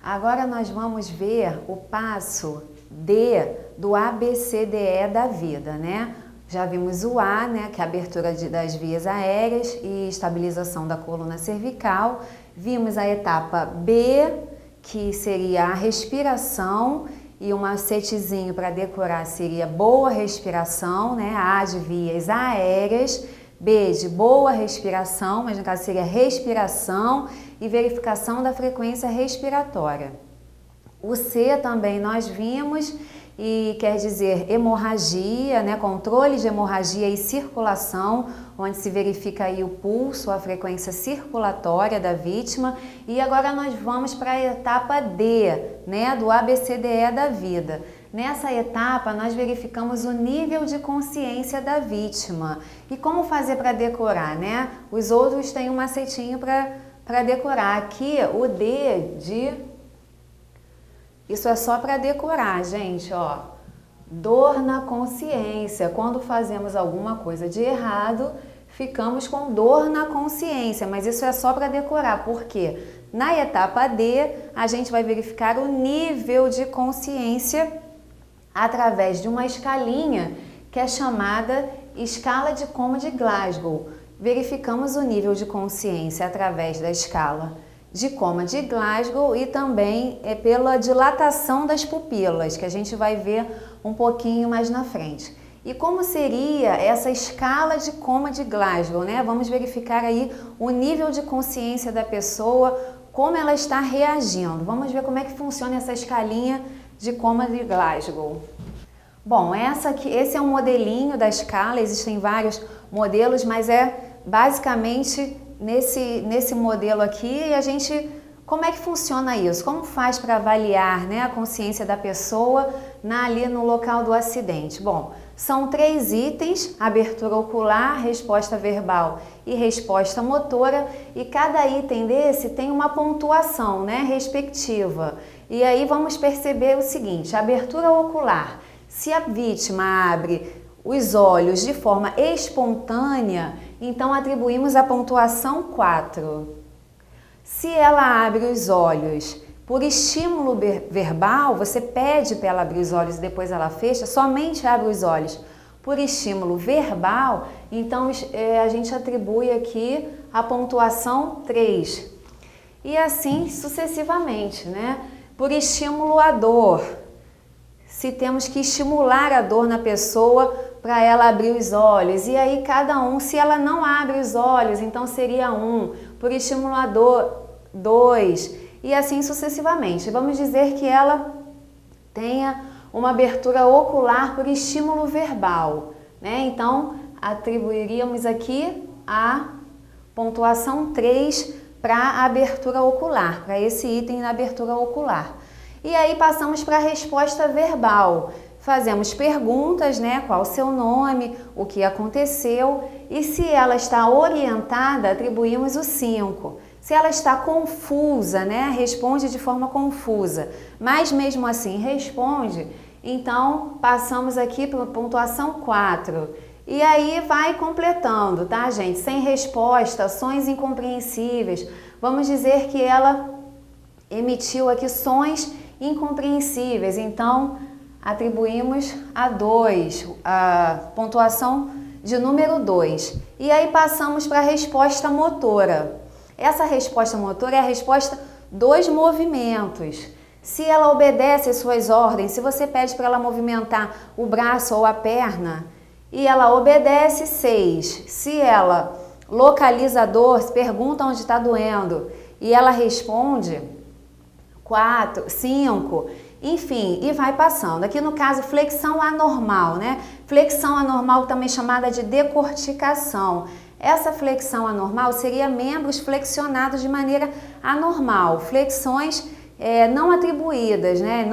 Agora nós vamos ver o passo D do ABCDE da vida, né? Já vimos o A, né, que é a abertura das vias aéreas e estabilização da coluna cervical. Vimos a etapa B, que seria a respiração, e um macetezinho para decorar seria boa respiração, né? A de vias aéreas, B de boa respiração, mas no caso seria respiração e verificação da frequência respiratória. O C também nós vimos e quer dizer hemorragia, né? Controle de hemorragia e circulação, onde se verifica aí o pulso, a frequência circulatória da vítima. E agora nós vamos para a etapa D, né? Do ABCDE da vida. Nessa etapa, nós verificamos o nível de consciência da vítima. E como fazer para decorar, né? Os outros têm um macetinho para decorar. Aqui, o D de... Isso é só para decorar, gente, ó. Dor na consciência. Quando fazemos alguma coisa de errado, ficamos com dor na consciência. Mas isso é só para decorar, porque na etapa D, a gente vai verificar o nível de consciência através de uma escalinha que é chamada escala de Coma de Glasgow. Verificamos o nível de consciência através da escala de Coma de Glasgow e também pela dilatação das pupilas, que a gente vai ver um pouquinho mais na frente. E como seria essa escala de Coma de Glasgow, né? Vamos verificar aí o nível de consciência da pessoa, como ela está reagindo. Vamos ver como é que funciona essa escalinha de Coma de Glasgow. Bom, esse é um modelinho da escala, existem vários modelos, mas é basicamente nesse modelo aqui como é que funciona isso? Como faz para avaliar, né, a consciência da pessoa ali no local do acidente? Bom, são 3 itens: abertura ocular, resposta verbal e resposta motora, e cada item desse tem uma pontuação, né, respectiva. E aí vamos perceber o seguinte: abertura ocular, se a vítima abre os olhos de forma espontânea, então atribuímos a pontuação 4. Se ela abre os olhos por estímulo verbal, você pede para ela abrir os olhos e depois ela fecha, somente abre os olhos por estímulo verbal, então a gente atribui aqui a pontuação 3. E assim sucessivamente, né? Por estímulo à dor, se temos que estimular a dor na pessoa para ela abrir os olhos, e aí cada um, se ela não abre os olhos, então seria 1, por estímulo à dor 2, e assim sucessivamente. Vamos dizer que ela tenha uma abertura ocular por estímulo verbal, né? Então atribuiríamos aqui a pontuação 3 para a abertura ocular, para esse item da abertura ocular. E aí passamos para a resposta verbal. Fazemos perguntas, né? Qual o seu nome, o que aconteceu, e se ela está orientada, atribuímos o 5. Se ela está confusa, né? Responde de forma confusa, mas mesmo assim responde, então passamos aqui para a pontuação 4. E aí vai completando, tá, gente? Sem resposta, sons incompreensíveis. Vamos dizer que ela emitiu aqui sons incompreensíveis, então atribuímos a 2, a pontuação de número 2. E aí passamos para a resposta motora. Essa resposta motora é a resposta dos movimentos. Se ela obedece às suas ordens, se você pede para ela movimentar o braço ou a perna e ela obedece, 6. Se ela localiza a dor, se pergunta onde está doendo e ela responde, 4, 5, enfim, e vai passando. Aqui no caso, flexão anormal, né? Flexão anormal também chamada de decorticação. Essa flexão anormal seria membros flexionados de maneira anormal, flexões não atribuídas, né?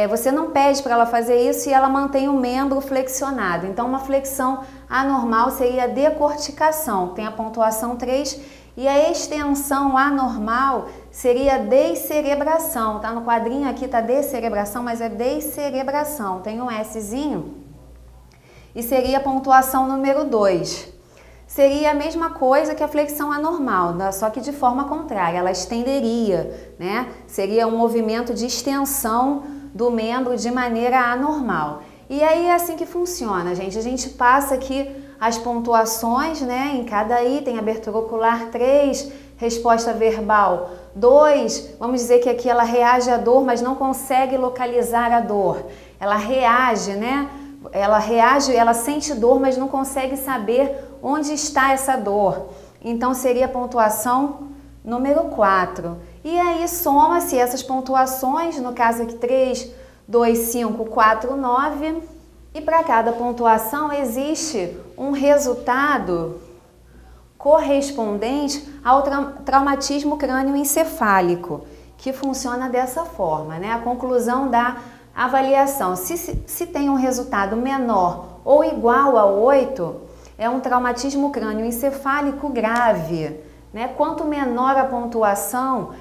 Você não pede para ela fazer isso e ela mantém o membro flexionado. Então, uma flexão anormal seria a decorticação, tem a pontuação 3. E a extensão anormal seria descerebração, tá? No quadrinho aqui tá descerebração, mas é descerebração, tem um Szinho. E seria a pontuação número 2. seria a mesma coisa que a flexão anormal, só que de forma contrária, ela estenderia, né? Seria um movimento de extensão do membro de maneira anormal. E aí é assim que funciona, gente. A gente passa aqui as pontuações, né? Em cada item, abertura ocular 3, resposta verbal 2. Vamos dizer que aqui ela reage à dor, mas não consegue localizar a dor. Ela reage, né? Ela reage, ela sente dor, mas não consegue saber onde está essa dor. Então seria a pontuação número 4. E aí soma-se essas pontuações, no caso aqui 3, 2, 5, 4, 9. E para cada pontuação existe um resultado correspondente ao traumatismo crânioencefálico, que funciona dessa forma, né? A conclusão da avaliação, se tem um resultado menor ou igual a 8, é um traumatismo crânioencefálico grave, né? Quanto menor a pontuação,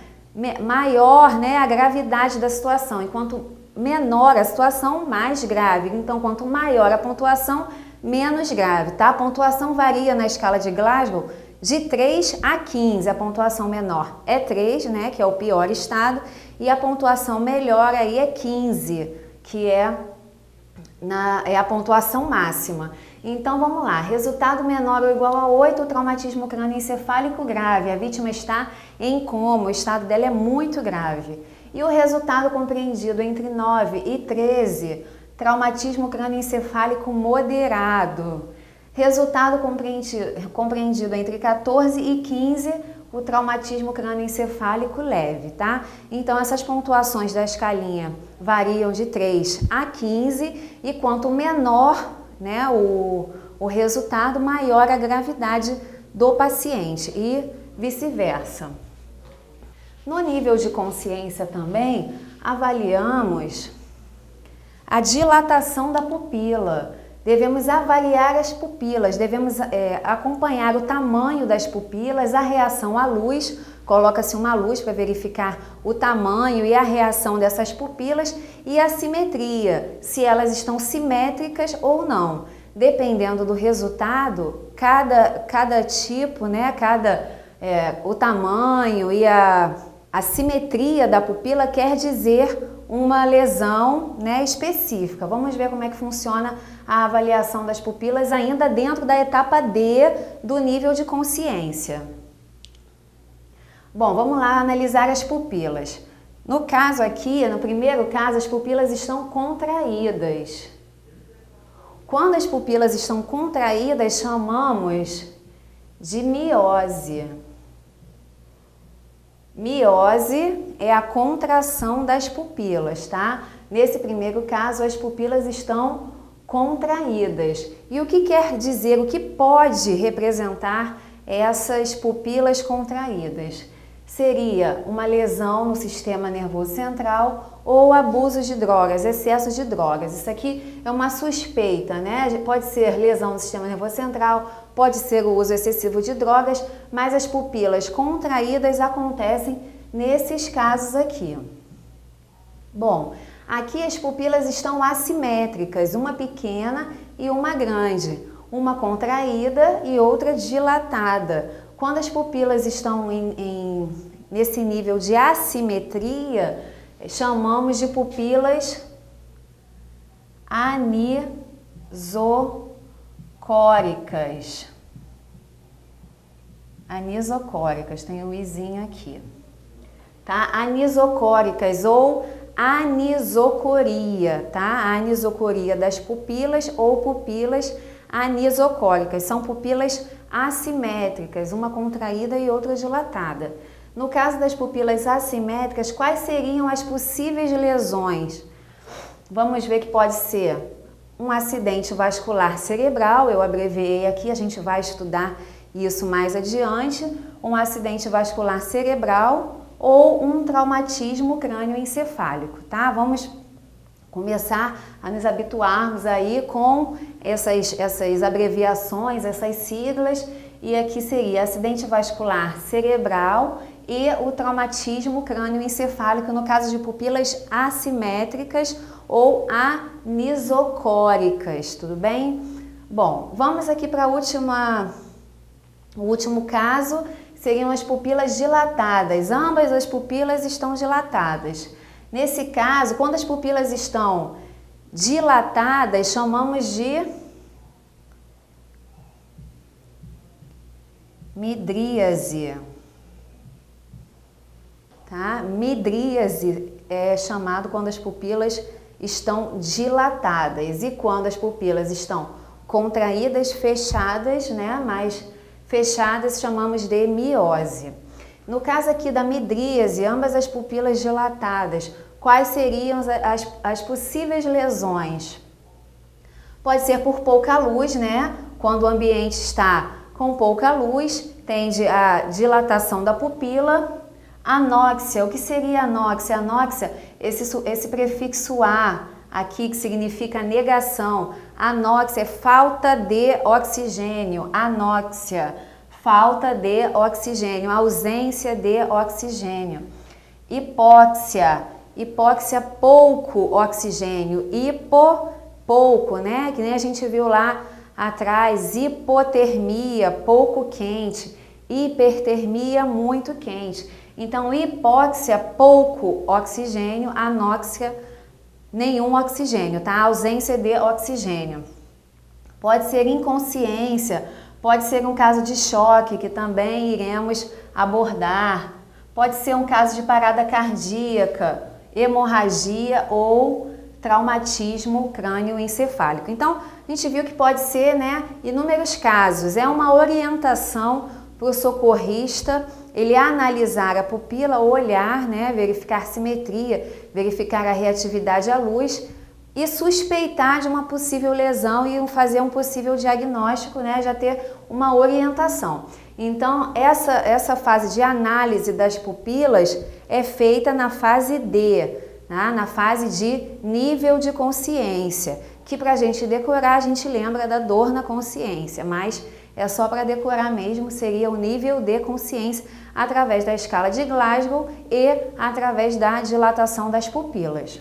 maior, né, a gravidade da situação, enquanto menor a situação, mais grave. Então, quanto maior a pontuação, menos grave, tá? A pontuação varia na escala de Glasgow de 3 a 15, a pontuação menor é 3, né, que é o pior estado, e a pontuação melhor aí é 15, que é a pontuação máxima. Então vamos lá, resultado menor ou igual a 8, traumatismo crânioencefálico grave, a vítima está em coma, o estado dela é muito grave. E o resultado compreendido entre 9 e 13, traumatismo crânioencefálico moderado. Resultado compreendido entre 14 e 15, o traumatismo crânioencefálico leve, tá? Então, essas pontuações da escalinha variam de 3 a 15 e quanto menor, né, o resultado, maior a gravidade do paciente e vice-versa. No nível de consciência também, avaliamos a dilatação da pupila. Devemos avaliar as pupilas, devemos acompanhar o tamanho das pupilas, a reação à luz, coloca-se uma luz para verificar o tamanho e a reação dessas pupilas e a simetria, se elas estão simétricas ou não. Dependendo do resultado, cada tipo, né, o tamanho e a simetria da pupila quer dizer uma lesão, né, específica. Vamos ver como é que funciona a avaliação das pupilas ainda dentro da etapa D do nível de consciência. Bom, vamos lá analisar as pupilas. No caso aqui, no primeiro caso, as pupilas estão contraídas. Quando as pupilas estão contraídas, chamamos de miose. Miose é a contração das pupilas, tá? Nesse primeiro caso, as pupilas estão contraídas. E o que quer dizer, o que pode representar essas pupilas contraídas? Seria uma lesão no sistema nervoso central ou abuso de drogas, excesso de drogas. Isso aqui é uma suspeita, né? Pode ser lesão no sistema nervoso central, pode ser o uso excessivo de drogas, mas as pupilas contraídas acontecem nesses casos aqui. Bom, aqui as pupilas estão assimétricas, uma pequena e uma grande, uma contraída e outra dilatada. Quando as pupilas estão nesse nível de assimetria, chamamos de pupilas anisocóricas. Anisocóricas, tem um izinho aqui. Tá? Anisocóricas ou anisocoria, tá? A anisocoria das pupilas ou pupilas anisocóricas. São pupilas assimétricas, uma contraída e outra dilatada. No caso das pupilas assimétricas, quais seriam as possíveis lesões? Vamos ver que pode ser um acidente vascular cerebral, eu abreviei aqui, a gente vai estudar isso mais adiante, um acidente vascular cerebral ou um traumatismo crânioencefálico, tá? Vamos começar a nos habituarmos aí com essas abreviações, essas siglas, e aqui seria acidente vascular cerebral e o traumatismo crânioencefálico no caso de pupilas assimétricas ou anisocóricas, tudo bem? Bom, vamos aqui para a última O último caso seriam as pupilas dilatadas. Ambas as pupilas estão dilatadas. Nesse caso, quando as pupilas estão dilatadas, chamamos de midríase. Tá? Midríase é chamado quando as pupilas estão dilatadas, e quando as pupilas estão contraídas, fechadas, né, mais fechadas, chamamos de miose. No caso aqui da midríase, ambas as pupilas dilatadas, quais seriam as possíveis lesões? Pode ser por pouca luz, né? Quando o ambiente está com pouca luz, tende a dilatação da pupila. Anóxia, o que seria anóxia? Anóxia, esse prefixo A aqui que significa negação. Anóxia é falta de oxigênio. Anóxia, falta de oxigênio, ausência de oxigênio. Hipóxia, hipóxia, pouco oxigênio. Pouco, né? Que nem a gente viu lá atrás. Hipotermia, pouco quente. Hipertermia, muito quente. Então, hipóxia, pouco oxigênio, anóxia, nenhum oxigênio, tá? Ausência de oxigênio. Pode ser inconsciência, pode ser um caso de choque, que também iremos abordar. Pode ser um caso de parada cardíaca, hemorragia ou traumatismo crânioencefálico. Então, a gente viu que pode ser, né, inúmeros casos. É uma orientação para o socorrista, ele analisar a pupila, olhar, né, verificar simetria, verificar a reatividade à luz e suspeitar de uma possível lesão e fazer um possível diagnóstico, né, já ter uma orientação. Então, essa fase de análise das pupilas é feita na fase D, né, na fase de nível de consciência, que para a gente decorar, a gente lembra da dor na consciência, mas é só para decorar mesmo, seria o nível de consciência através da escala de Glasgow e através da dilatação das pupilas.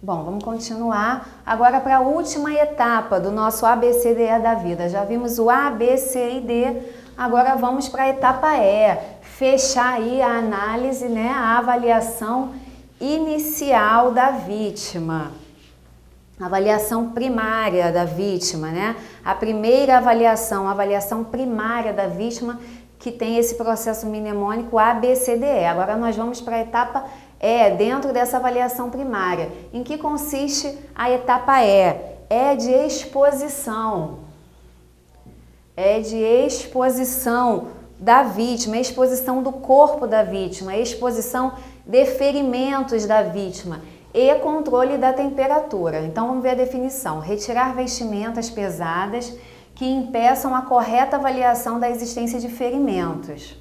Bom, vamos continuar agora para a última etapa do nosso ABCDE da vida. Já vimos o A, B, C e D, agora vamos para a etapa E, fechar aí a análise, né, a avaliação inicial da vítima. Avaliação primária da vítima, né? A primeira avaliação, a avaliação primária da vítima, que tem esse processo mnemônico ABCDE. Agora nós vamos para a etapa E, dentro dessa avaliação primária. Em que consiste a etapa E? É de exposição. É de exposição da vítima, exposição do corpo da vítima, exposição de ferimentos da vítima e controle da temperatura. Então vamos ver a definição. Retirar vestimentas pesadas que impeçam a correta avaliação da existência de ferimentos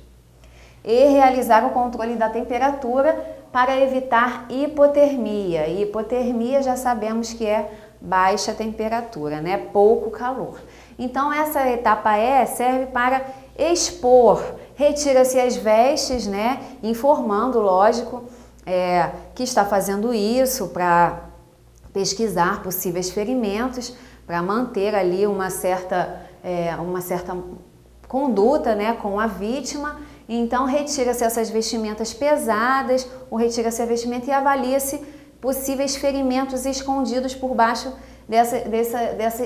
e realizar o controle da temperatura para evitar hipotermia. E hipotermia já sabemos que é baixa temperatura, né? Pouco calor. Então essa etapa E serve para expor. Retira-se as vestes, né? Informando, lógico, que está fazendo isso para pesquisar possíveis ferimentos, para manter ali uma certa conduta, né, com a vítima. Então, retira-se essas vestimentas pesadas, ou retira-se a vestimenta e avalia-se possíveis ferimentos escondidos por baixo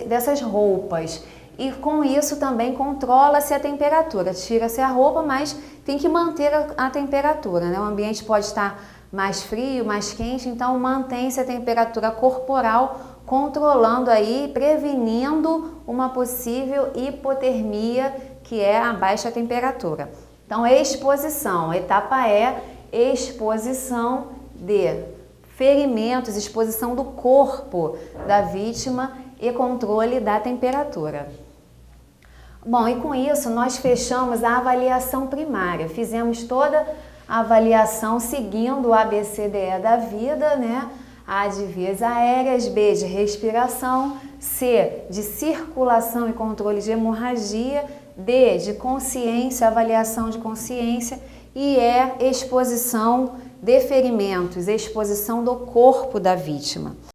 dessas roupas. E com isso também controla-se a temperatura. Tira-se a roupa, mas tem que manter a temperatura, né? O ambiente pode estar mais frio, mais quente, então mantém-se a temperatura corporal, controlando aí, prevenindo uma possível hipotermia, que é a baixa temperatura. Então, exposição, etapa E, exposição de ferimentos, exposição do corpo da vítima e controle da temperatura. Bom, e com isso nós fechamos a avaliação primária, fizemos toda a avaliação seguindo o ABCDE da vida, né? A de vias aéreas, B de respiração, C de circulação e controle de hemorragia, D de consciência, avaliação de consciência e E exposição de ferimentos, exposição do corpo da vítima.